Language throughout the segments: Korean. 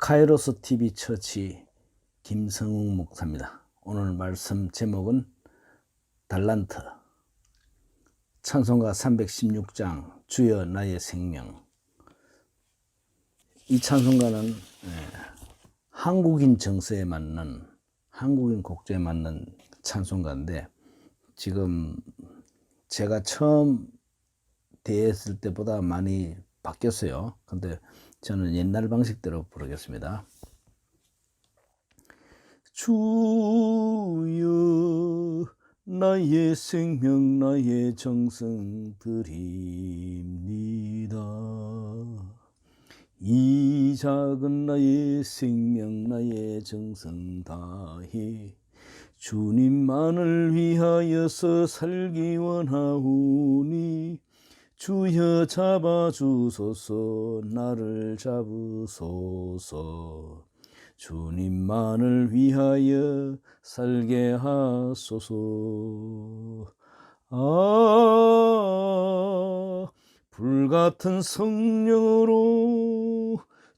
카이로스 TV 처치 김성웅 목사입니다. 오늘 말씀 제목은 달란트, 찬송가 316장 주여 나의 생명. 이 찬송가는 한국인 정서에 맞는, 한국인 곡조에 맞는 찬송가인데, 지금 제가 처음 대했을 때보다 많이 바뀌었어요. 근데 저는 옛날 방식대로 부르겠습니다. 주여 나의 생명 나의 정성 드립니다. 이 작은 나의 생명 나의 정성 다해 주님만을 위하여서 살기 원하오니 주여 잡아주소서 나를 잡으소서 주님만을 위하여 살게 하소서. 불같은 성령으로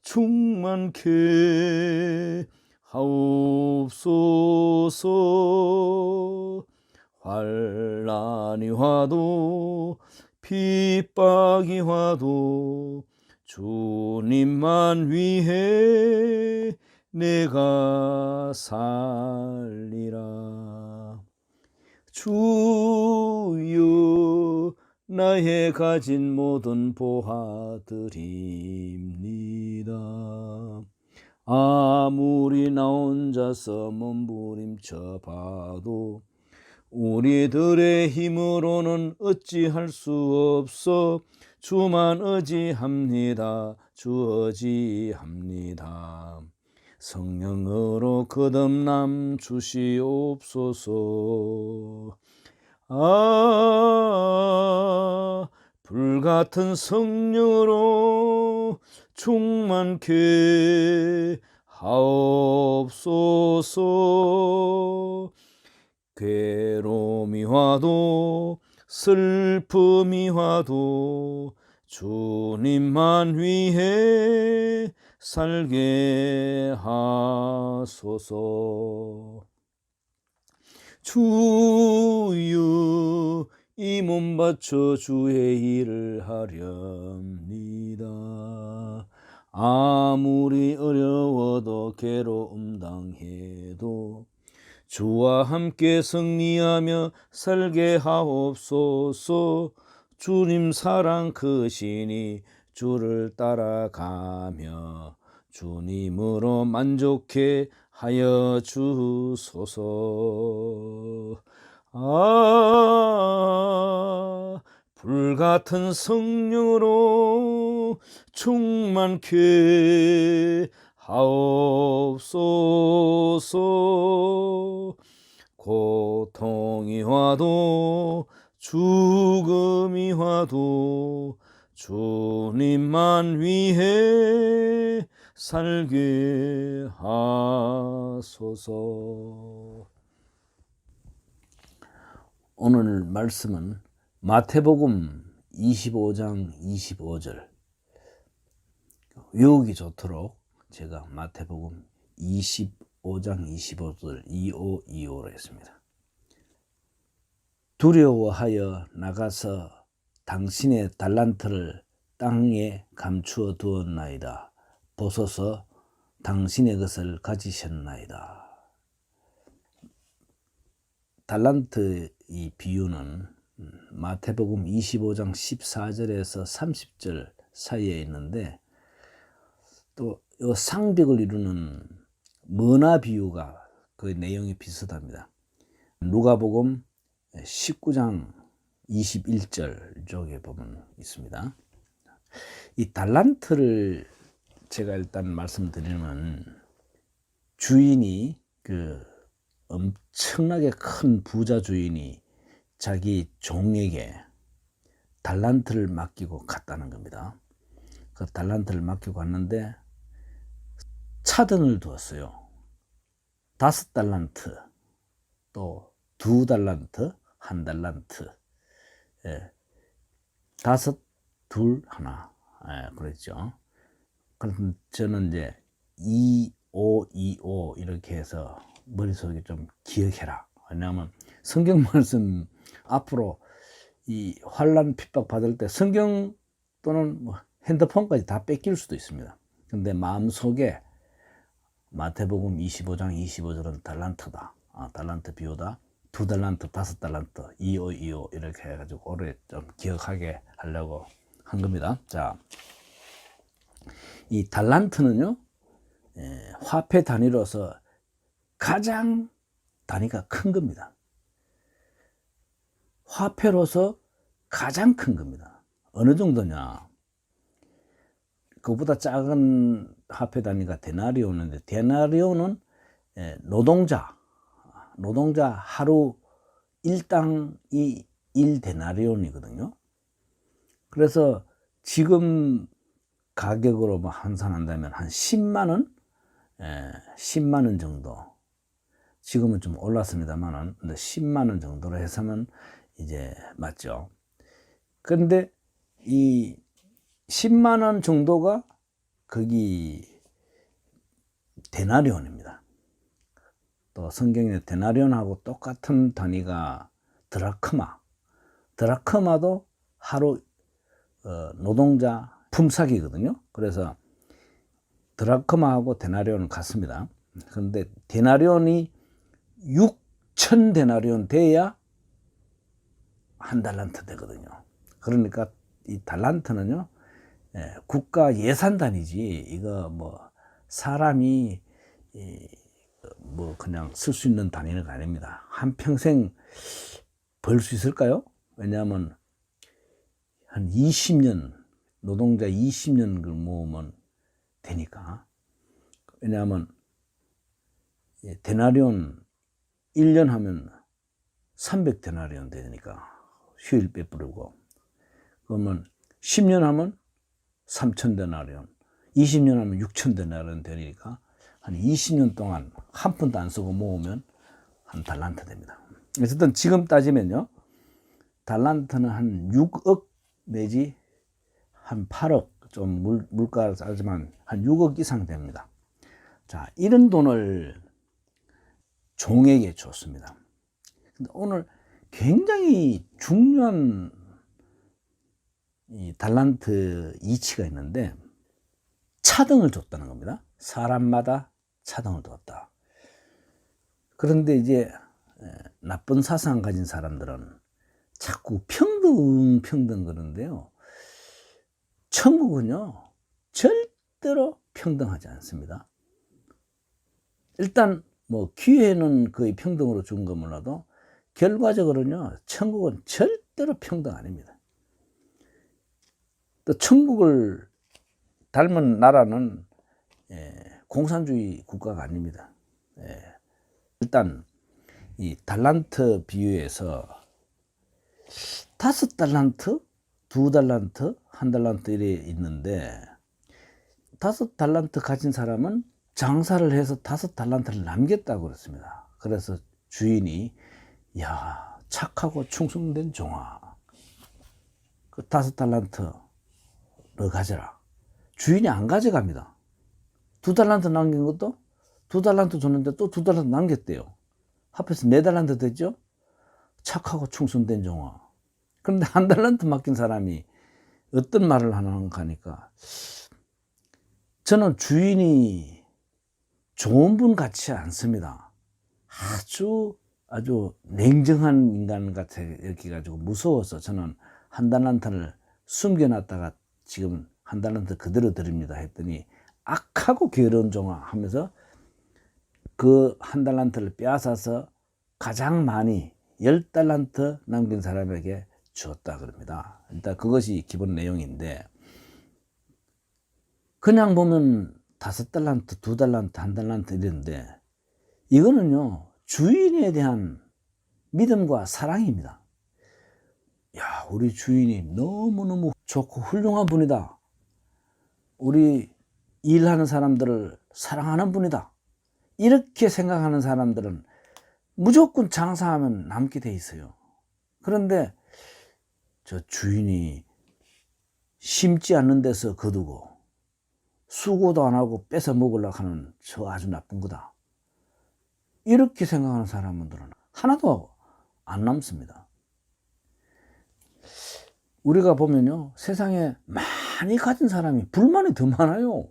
충만케 하옵소서. 환난이 와도 핍박이 와도 주님만 위해 내가 살리라. 주여 나의 가진 모든 보아드립니다. 아무리 나 혼자서 몸부림쳐 봐도 우리들의 힘으로는 어찌할 수 없어 주만 의지합니다. 주 의지합니다. 성령으로 거듭남 주시옵소서. 불같은 성령으로 충만케 하옵소서. 괴로움이 와도 슬픔이 와도 주님만 위해 살게 하소서. 주여 이 몸 바쳐 주의 일을 하렵니다. 아무리 어려워도 괴로움 당해도 주와 함께 승리하며 살게 하옵소서. 주님 사랑 크시니 주를 따라가며 주님으로 만족해 하여 주소서. 불같은 성령으로 충만케 하옵소서. 고통이 와도 죽음이 와도 주님만 위해 살게 하소서. 오늘 말씀은 마태복음 25장 25절. 외우기 좋도록 제가 마태복음 25장 25절 2525로 했습니다. 두려워하여 나가서 당신의 달란트를 땅에 감추어 두었나이다. 보소서 당신의 것을 가지셨나이다. 달란트 이 비유는 마태복음 25장 14절에서 30절 사이에 있는데, 또 이 상벽을 이루는 머나 비유가 그 내용이 비슷합니다. 누가복음 19장 21절 쪽에 보면 있습니다. 이 달란트를 제가 일단 말씀드리면, 주인이 엄청나게 큰 부자 주인이 자기 종에게 달란트를 맡기고 갔다는 겁니다. 그 달란트를 맡기고 갔는데 차등을 두었어요. 5달란트, 또 2달란트, 1달란트, 5, 2, 1, 그랬죠. 그럼 저는 이제 2525 이렇게 해서 머릿속에 좀 기억해라. 왜냐하면 성경 말씀 앞으로 이 환난 핍박 받을 때 성경 또는 뭐 핸드폰까지 다 뺏길 수도 있습니다. 근데 마음속에 마태복음 25장 25절은 달란트다. 달란트 비유다. 2달란트, 5달란트, 2525 이렇게 해가지고 오래 좀 기억하게 하려고 한 겁니다. 자, 이 달란트는요, 화폐 단위로서 가장 단위가 큰 겁니다. 화폐로서 가장 큰 겁니다. 어느 정도냐? 그보다 작은 화폐 단위가 데나리오인데, 데나리오는 노동자 하루 일당이 1데나리온이거든요. 그래서 지금 가격으로 뭐 환산한다면 한 10만 원, 10만 원 정도. 지금은 좀 올랐습니다만은 10만 원 정도로 해서는 이제 맞죠. 그런데 이 10만 원 정도가 거기 데나리온입니다. 또 성경에 데나리온하고 똑같은 단위가 드라크마도 하루 노동자 품삯이거든요. 그래서 드라크마하고 데나리온은 같습니다. 그런데 데나리온이 6천 데나리온 돼야 한 달란트 되거든요. 그러니까 이 달란트는요, 국가 예산단이지 이거 뭐 사람이 뭐 그냥 쓸 수 있는 단위는 아닙니다. 한평생 벌 수 있을까요? 왜냐하면 한 20년 노동자 20년 그 모으면 되니까. 왜냐하면 데나리온 1년 하면 300데나리온 되니까 휴일 빼부르고, 그러면 10년 하면 3,000데나리온, 20년 하면 6,000데나리온 되니까 한 20년 동안 한 푼도 안 쓰고 모으면 한 달란트 됩니다. 어쨌든 지금 따지면요, 달란트는 한 6억 내지 한 8억, 좀 물가를 따지면 한 6억 이상 됩니다. 자, 이런 돈을 종에게 줬습니다. 근데 오늘 굉장히 중요한 이 달란트 이치가 있는데, 차등을 줬다는 겁니다. 사람마다 차등을 줬다. 그런데 이제 나쁜 사상 가진 사람들은 자꾸 평등 그러는데요, 천국은요 절대로 평등하지 않습니다. 일단 뭐 기회는 거의 평등으로 준 거 몰라도 결과적으로는요 천국은 절대로 평등 아닙니다. 또 천국을 닮은 나라는 공산주의 국가가 아닙니다. 일단 이 달란트 비유에서 5달란트, 2달란트, 1달란트 이래 있는데, 5달란트 가진 사람은 장사를 해서 5달란트를 남겼다고 그랬습니다. 그래서 주인이, 야, 착하고 충성된 종아, 그 5달란트 너 가져라. 주인이 안 가져갑니다. 2달란트 남긴 것도 2달란트 줬는데 또 2달란트 남겼대요. 합해서 4달란트 됐죠? 착하고 충성된 종아. 그런데 1달란트 맡긴 사람이 어떤 말을 하는가 하니까, 저는 주인이 좋은 분 같지 않습니다. 아주 냉정한 인간 같아 이렇게 가지고 무서워서 저는 1달란트를 숨겨놨다가 지금 1달란트 그대로 드립니다 했더니, 악하고 게으른 종아 하면서 그 1달란트를 빼앗아서 가장 많이 10달란트 남긴 사람에게 주었다 그럽니다. 일단 그것이 기본 내용인데, 그냥 보면 5달란트, 2달란트, 1달란트 이랬는데, 이거는요 주인에 대한 믿음과 사랑입니다. 야, 우리 주인이 너무너무 좋고 훌륭한 분이다. 우리 일하는 사람들을 사랑하는 분이다. 이렇게 생각하는 사람들은 무조건 장사하면 남게 돼 있어요. 그런데 저 주인이 심지 않는 데서 거두고 수고도 안 하고 뺏어 먹으려고 하는 저 아주 나쁜 거다. 이렇게 생각하는 사람들은 하나도 안 남습니다. 우리가 보면요, 세상에 많이 가진 사람이 불만이 더 많아요.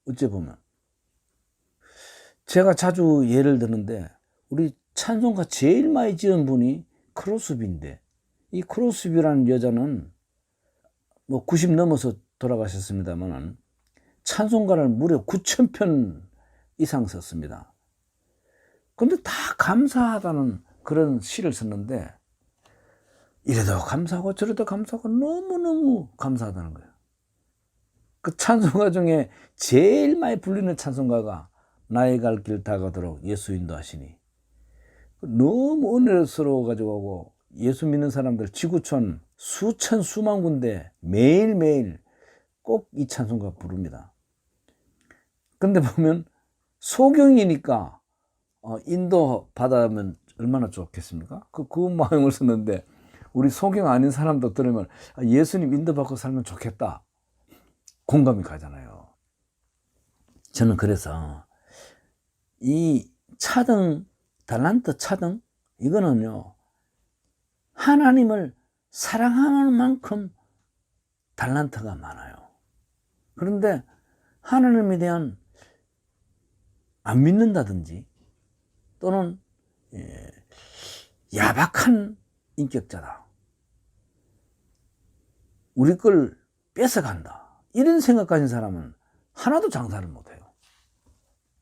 어째 보면. 제가 자주 예를 드는데, 우리 찬송가 제일 많이 지은 분이 크로스비인데, 이 크로스비라는 여자는 뭐 90 넘어서 돌아가셨습니다만 찬송가를 무려 9,000편 이상 썼습니다. 근데 다 감사하다는 그런 시를 썼는데, 이래도 감사하고 저래도 감사하고 너무너무 감사하다는 거예요. 그 찬송가 중에 제일 많이 불리는 찬송가가 나의 갈 길 다 가도록 예수 인도하시니, 너무 은혜스러워 가지고 예수 믿는 사람들 지구촌 수천 수만 군데 매일매일 꼭 이 찬송가 부릅니다. 근데 보면 소경이니까 인도 받으면 얼마나 좋겠습니까? 그 마음을 썼는데, 우리 소경 아닌 사람도 들으면 예수님 인도받고 살면 좋겠다, 공감이 가잖아요. 저는 그래서 이 차등, 달란트 차등, 이거는요, 하나님을 사랑하는 만큼 달란트가 많아요. 그런데 하나님에 대한 안 믿는다든지 또는 야박한 인격자다, 우리 걸 뺏어간다, 이런 생각 가진 사람은 하나도 장사를 못해요.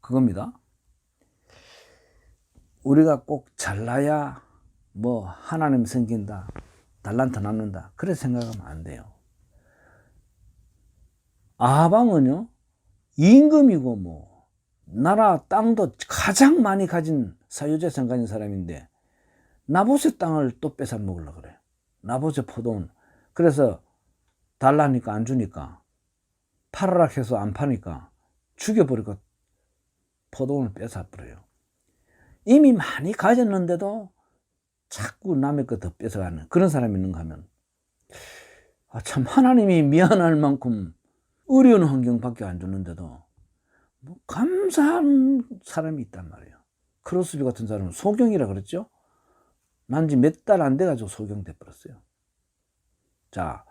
그겁니다. 우리가 꼭 잘나야 뭐 하나님 생긴다, 달란트 남는다, 그렇게 생각하면 안 돼요. 아방은요, 임금이고 뭐 나라 땅도 가장 많이 가진 사유재산 가진 사람인데 나봇의 땅을 또 뺏어 먹으려고 그래요. 나봇의 포도원. 그래서 달라니까 안 주니까, 팔으라 해서 안 파니까 죽여버리고 포도원을 뺏어버려요. 이미 많이 가졌는데도 자꾸 남의 거 더 뺏어가는 그런 사람이 있는가 하면, 참 하나님이 미안할 만큼 어려운 환경밖에 안 줬는데도 뭐 감사한 사람이 있단 말이에요. 크로스비 같은 사람은 소경이라 그랬죠. 난지 몇 달 안 돼가지고 소경돼 버렸어요. 자,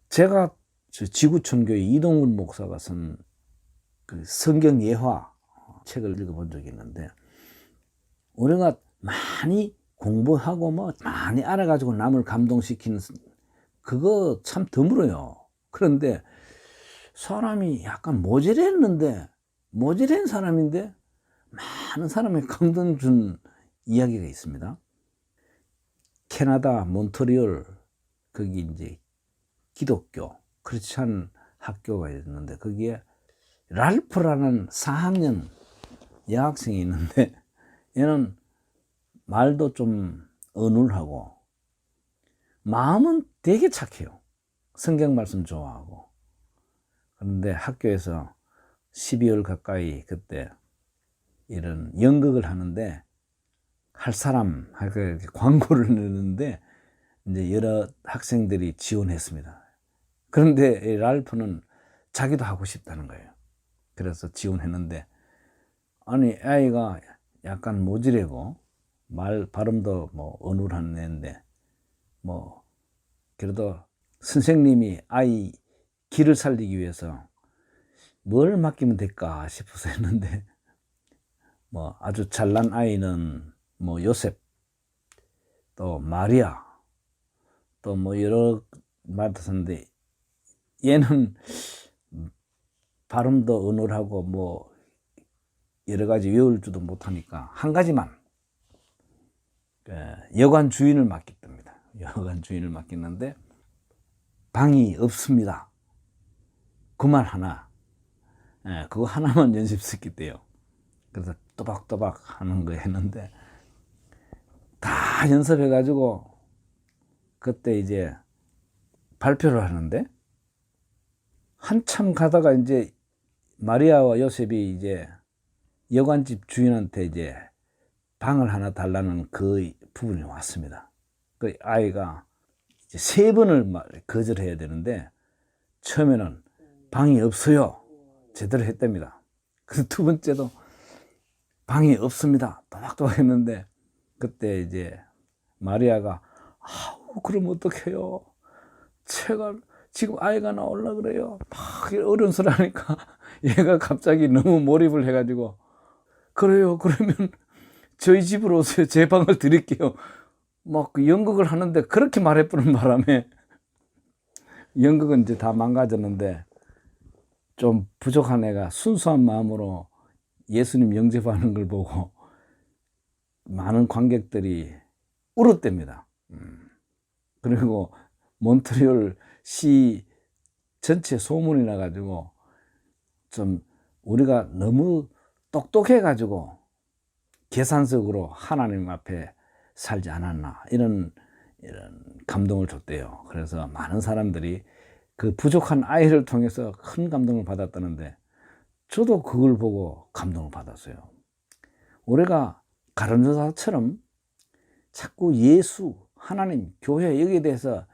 제가 지구촌교회 이동근 목사가 쓴 그 성경 예화 책을 읽어본 적이 있는데, 우리가 많이 공부하고 뭐 많이 알아가지고 남을 감동시키는 그거 참 드물어요. 그런데 사람이 약간 모질한 사람인데 많은 사람이 감동 준 이야기가 있습니다. 캐나다 몬트리올, 거기 이제 기독교 크리스찬 학교가 있는데, 거기에 랄프라는 4학년 여학생이 있는데, 얘는 말도 좀 어눌하고 마음은 되게 착해요. 성경 말씀 좋아하고. 그런데 학교에서 12월 가까이 그때 이런 연극을 하는데, 할 사람 하고 광고를 내는데 이제 여러 학생들이 지원했습니다. 그런데 랄프는 자기도 하고 싶다는 거예요. 그래서 지원했는데, 아니 아이가 약간 모질하고 말 발음도 뭐 어눌한 애인데, 뭐 그래도 선생님이 아이 길을 살리기 위해서 뭘 맡기면 될까 싶어서 했는데, 뭐 아주 잘난 아이는 뭐 요셉, 또 마리아, 또 뭐 여러 말도 썼는데, 얘는 발음도 어눌하고 뭐 여러 가지 외울 줄도 못하니까 한 가지만, 여관 주인을 맡겼답니다. 여관 주인을 맡겼는데 방이 없습니다. 그 말 하나, 그거 하나만 연습시켰대요. 그래서 또박또박 하는 거 했는데, 다 연습해가지고 그때 이제 발표를 하는데, 한참 가다가 이제 마리아와 요셉이 이제 여관집 주인한테 이제 방을 하나 달라는 그 부분이 왔습니다. 그 아이가 이제 3번을 거절해야 되는데, 처음에는 방이 없어요. 제대로 했답니다. 그래서 두 번째도 방이 없습니다. 또박또박 했는데, 그때 이제 마리아가, 그럼 어떡해요? 제가 지금 아이가 나오려 그래요. 막 어려운 소리 하니까 얘가 갑자기 너무 몰입을 해가지고, 그래요. 그러면 저희 집으로 오세요. 제 방을 드릴게요. 막 연극을 하는데 그렇게 말해보는 바람에 연극은 이제 다 망가졌는데, 좀 부족한 애가 순수한 마음으로 예수님 영접하는 걸 보고 많은 관객들이 울었답니다. 그리고 몬트리올 시 전체 소문이 나가지고, 좀 우리가 너무 똑똑해가지고 계산적으로 하나님 앞에 살지 않았나, 이런 감동을 줬대요. 그래서 많은 사람들이 그 부족한 아이를 통해서 큰 감동을 받았다는데, 저도 그걸 보고 감동을 받았어요. 우리가 가룟유다처럼 자꾸 예수, 하나님, 교회 여기에 대해서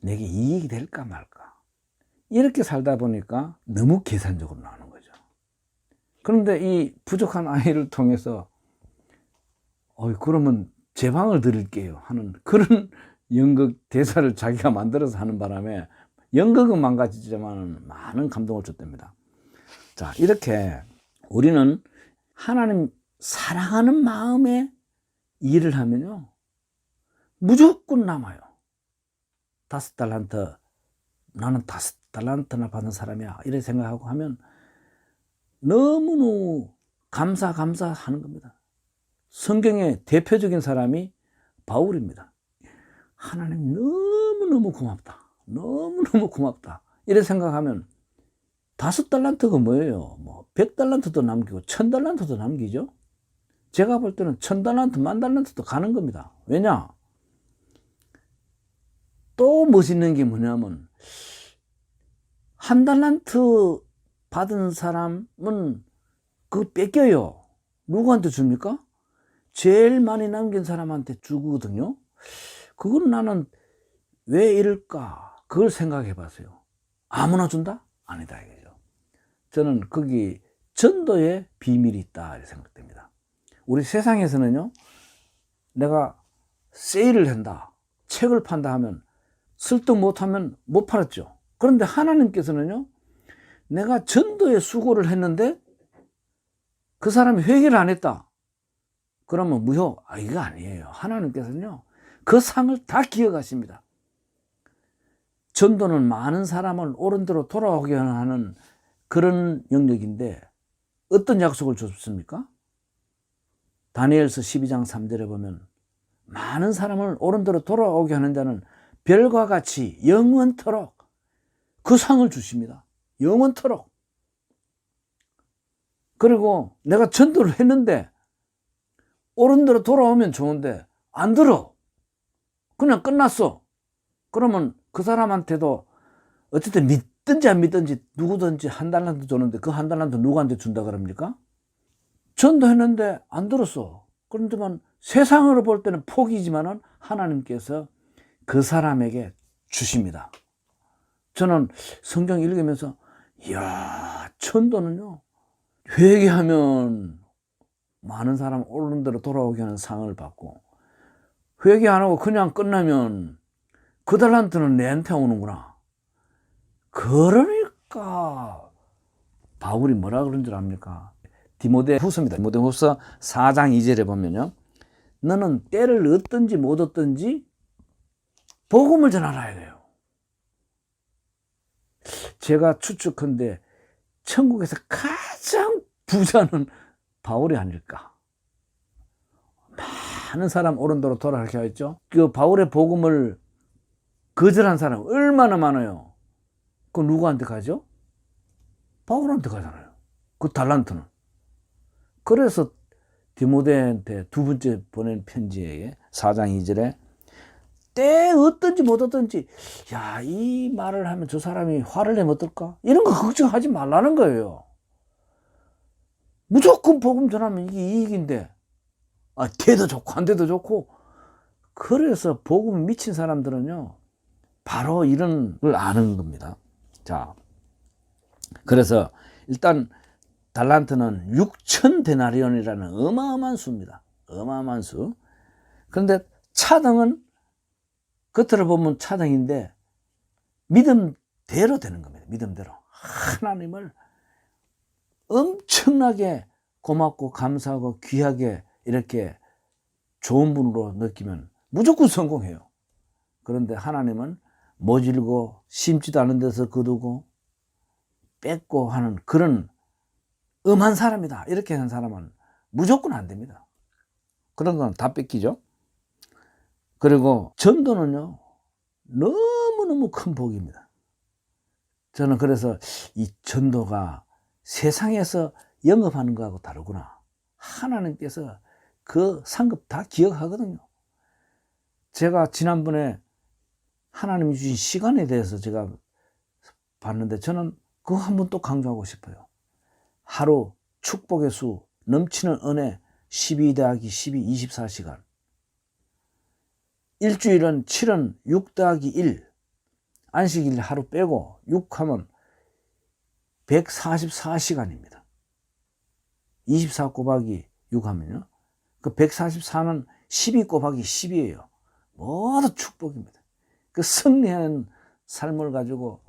내게 이익이 될까 말까, 이렇게 살다 보니까 너무 계산적으로 나오는 거죠. 그런데 이 부족한 아이를 통해서 그러면 제 방을 드릴게요 하는 그런 연극 대사를 자기가 만들어서 하는 바람에 연극은 망가지지만 많은 감동을 줬답니다. 자, 이렇게 우리는 하나님 사랑하는 마음에 일을 하면요, 무조건 남아요. 5달란트, 나는 5달란트나 받은 사람이야, 이렇게 생각하고 하면 너무너무 감사하는 겁니다. 성경의 대표적인 사람이 바울입니다. 하나님 너무너무 고맙다, 너무너무 고맙다, 이렇게 생각하면 5달란트가 뭐예요? 100달란트도 남기고 1000달란트도 남기죠. 제가 볼 때는 1000달란트, 10,000달란트도 가는 겁니다. 왜냐? 또 멋있는 게 뭐냐면, 1달란트 받은 사람은 그거 뺏겨요. 누구한테 줍니까? 제일 많이 남긴 사람한테 주거든요. 그건 나는 왜 이럴까? 그걸 생각해 봤어요. 아무나 준다? 아니다 이거죠. 저는 거기 전도의 비밀이 있다 이렇게 생각됩니다. 우리 세상에서는요, 내가 세일을 한다, 책을 판다 하면 설득 못하면 못 팔았죠. 그런데 하나님께서는요, 내가 전도에 수고를 했는데 그 사람이 회개를 안 했다, 그러면 무효. 이거 아니에요. 하나님께서는요, 그 상을 다 기억하십니다. 전도는 많은 사람을 옳은 대로 돌아오게 하는 그런 영역인데, 어떤 약속을 줬습니까? 다니엘서 12장 3절에 보면, 많은 사람을 옳은 대로 돌아오게 하는 자는 별과 같이 영원토록 그 상을 주십니다. 영원토록. 그리고 내가 전도를 했는데 옳은 대로 돌아오면 좋은데 안 들어, 그냥 끝났어. 그러면 그 사람한테도 어쨌든 믿든지 안 믿든지 누구든지 1달란트 줬는데 그 1달란트 누구한테 준다 그럽니까? 전도했는데 안 들었어. 그런데만 세상으로 볼 때는 포기지만은 하나님께서 그 사람에게 주십니다. 저는 성경 읽으면서, 이야, 전도는요, 회개하면 많은 사람 옳은 대로 돌아오게 하는 상을 받고, 회개 안 하고 그냥 끝나면 그 달란트는 내한테 오는구나. 그러니까 바울이 뭐라 그런 줄 압니까? 디모데후서입니다. 디모데후서 4장 2절에 보면요, 너는 때를 얻든지 못 얻든지 복음을 전하라 해요. 제가 추측컨대 천국에서 가장 부자는 바울이 아닐까. 많은 사람 옳은 대로 돌아가게 하였죠. 그 바울의 복음을 거절한 사람 얼마나 많아요. 그 누구한테 가죠? 바울한테 가잖아요. 그 달란트는. 그래서 디모데한테 두 번째 보낸 편지에 4장 2절에 때 얻든지 못 얻든지, 야, 이 말을 하면 저 사람이 화를 내면 어떨까? 이런 거 걱정하지 말라는 거예요. 무조건 복음 전하면 이게 이익인데, 돼도 좋고 안 돼도 좋고. 그래서 복음 미친 사람들은요, 바로 이런 걸 아는 겁니다. 자, 그래서 일단 달란트는 6천 데나리온이라는 어마어마한 수입니다. 어마어마한 수. 그런데 차등은 겉으로 보면 차등인데 믿음대로 되는 겁니다. 믿음대로. 하나님을 엄청나게 고맙고 감사하고 귀하게 이렇게 좋은 분으로 느끼면 무조건 성공해요. 그런데 하나님은 모질고 심지도 않은 데서 거두고 뺏고 하는 그런 엄한 사람이다. 이렇게 하는 사람은 무조건 안 됩니다. 그런 건 다 뺏기죠. 그리고 전도는요, 너무너무 큰 복입니다. 저는 그래서 이 전도가 세상에서 영업하는 거하고 다르구나. 하나님께서 그 상급 다 기억하거든요. 제가 지난번에 하나님이 주신 시간에 대해서 제가 봤는데 저는 그거 한번 또 강조하고 싶어요. 하루 축복의 수 넘치는 은혜 12 더하기 12 24시간. 일주일은 7은 6 더하기 1. 안식일 하루 빼고 6하면 144시간입니다. 24 곱하기 6 하면요. 그 144는 12 곱하기 10이에요. 모두 축복입니다. 그 승리하는 삶을 가지고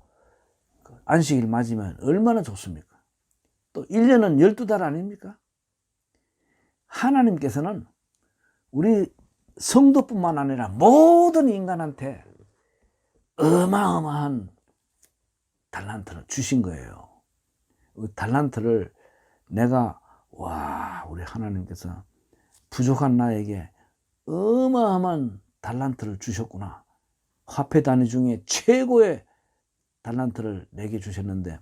안식일 맞으면 얼마나 좋습니까? 또 1년은 12달 아닙니까? 하나님께서는 우리 성도뿐만 아니라 모든 인간한테 어마어마한 달란트를 주신 거예요. 그 달란트를 내가 우리 하나님께서 부족한 나에게 어마어마한 달란트를 주셨구나. 화폐 단위 중에 최고의 달란트를 내게 주셨는데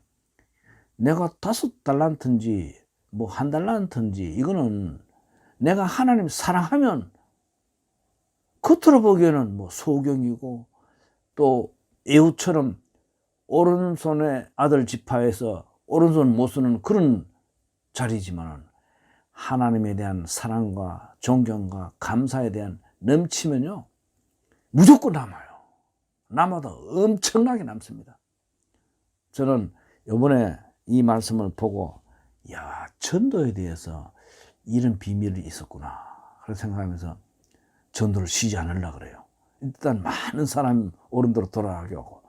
내가 5달란트인지 뭐 1달란트인지 이거는 내가 하나님 사랑하면 겉으로 보기에는 뭐 소경이고 또 에후처럼 오른손의 아들 지파에서 오른손 못 쓰는 그런 자리지만 하나님에 대한 사랑과 존경과 감사에 대한 넘치면요 무조건 남아요. 남아도 엄청나게 남습니다. 저는 이번에 이 말씀을 보고 전도에 대해서 이런 비밀이 있었구나 그렇게 생각하면서 전도를 쉬지 않으려고 그래요. 일단 많은 사람 어른들로 돌아가게 하고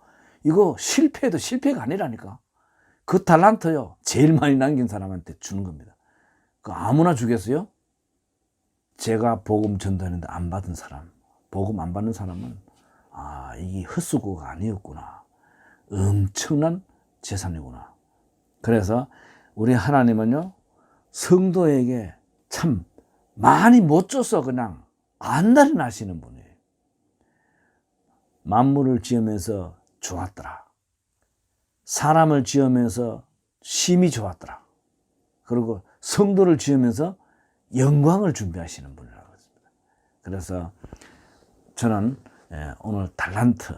이거 실패해도 실패가 아니라니까. 그 달란트요 제일 많이 남긴 사람한테 주는 겁니다. 그 아무나 주겠어요? 제가 복음 전도했는데 안 받은 사람, 복음 안 받는 사람은 이게 헛수고가 아니었구나. 엄청난 재산이구나. 그래서 우리 하나님은요 성도에게 참 많이 못 줘서 그냥 안달이 나시는 분이에요. 만물을 지으면서 좋았더라. 사람을 지으면서 심히 좋았더라. 그리고 성도를 지으면서 영광을 준비하시는 분이라고 했습니다. 그래서 저는 오늘 달란트,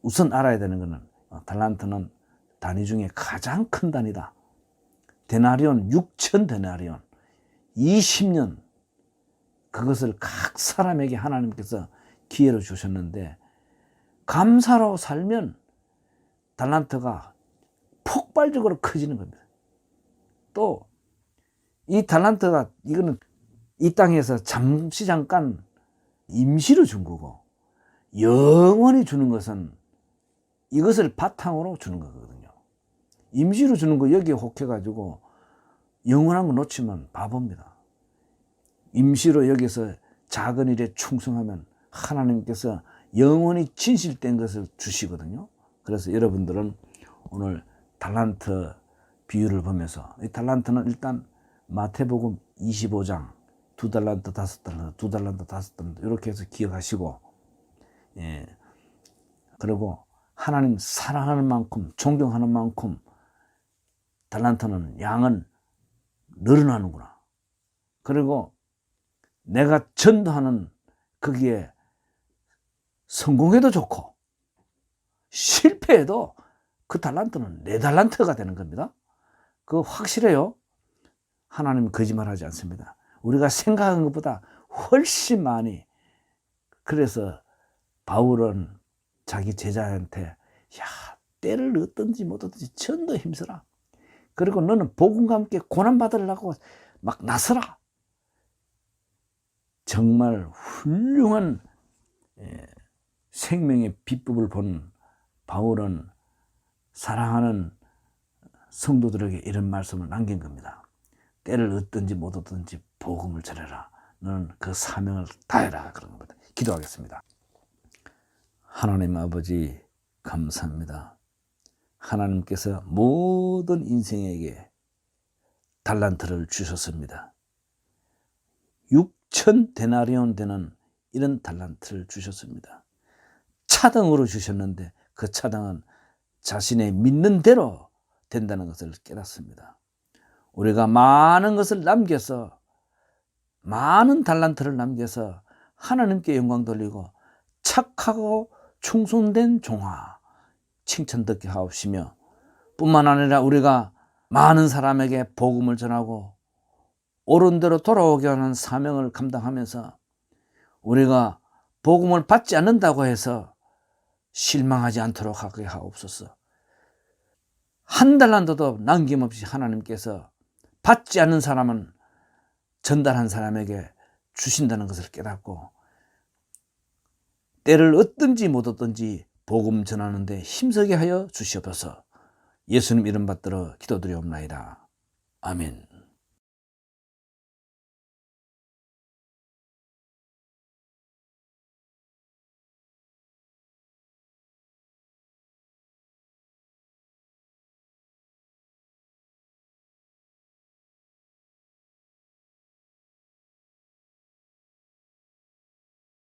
우선 알아야 되는 것은 달란트는 단위 중에 가장 큰 단위다. 데나리온 6천 데나리온 20년 그것을 각 사람에게 하나님께서 기회를 주셨는데 감사로 살면 달란트가 폭발적으로 커지는 겁니다. 또 이 달란트가 이거는 이 땅에서 잠시 잠깐 임시로 준 거고 영원히 주는 것은 이것을 바탕으로 주는 거거든요. 임시로 주는 거 여기에 혹해가지고 영원한 거 놓치면 바보입니다. 임시로 여기서 작은 일에 충성하면 하나님께서 영원히 진실된 것을 주시거든요. 그래서 여러분들은 오늘 달란트 비유를 보면서 이 달란트는 일단 마태복음 25장 2달란트 5달란트 2달란트 5달란트 이렇게 해서 기억하시고 그리고 하나님 사랑하는 만큼 존경하는 만큼 달란트는 양은 늘어나는구나. 그리고 내가 전도하는 거기에 성공해도 좋고 실패해도 그 달란트는 내 달란트가 되는 겁니다. 그거 확실해요. 하나님은 거짓말하지 않습니다. 우리가 생각한 것보다 훨씬 많이. 그래서 바울은 자기 제자한테 때를 얻든지 못 얻든지 전도 힘쓰라. 그리고 너는 복음과 함께 고난받으려고 막 나서라. 정말 훌륭한 생명의 비법을 본 바울은 사랑하는 성도들에게 이런 말씀을 남긴 겁니다. 때를 얻든지 못 얻든지 복음을 전해라. 너는 그 사명을 다해라. 그런 겁니다. 기도하겠습니다. 하나님 아버지 감사합니다. 하나님께서 모든 인생에게 달란트를 주셨습니다. 6천 데나리온 되는 이런 달란트를 주셨습니다. 차등으로 주셨는데 그 차등은 자신의 믿는 대로 된다는 것을 깨닫습니다. 우리가 많은 것을 남겨서 많은 달란트를 남겨서 하나님께 영광 돌리고 착하고 충성된 종아 칭찬 듣게 하옵시며 뿐만 아니라 우리가 많은 사람에게 복음을 전하고 옳은 대로 돌아오게 하는 사명을 감당하면서 우리가 복음을 받지 않는다고 해서 실망하지 않도록 하게 하옵소서. 한 달란트도 남김없이 하나님께서 받지 않는 사람은 전달한 사람에게 주신다는 것을 깨닫고 때를 얻든지 못 얻든지 복음 전하는 데 힘쓰게 하여 주시옵소서. 예수님 이름 받들어 기도드리옵나이다. 아멘.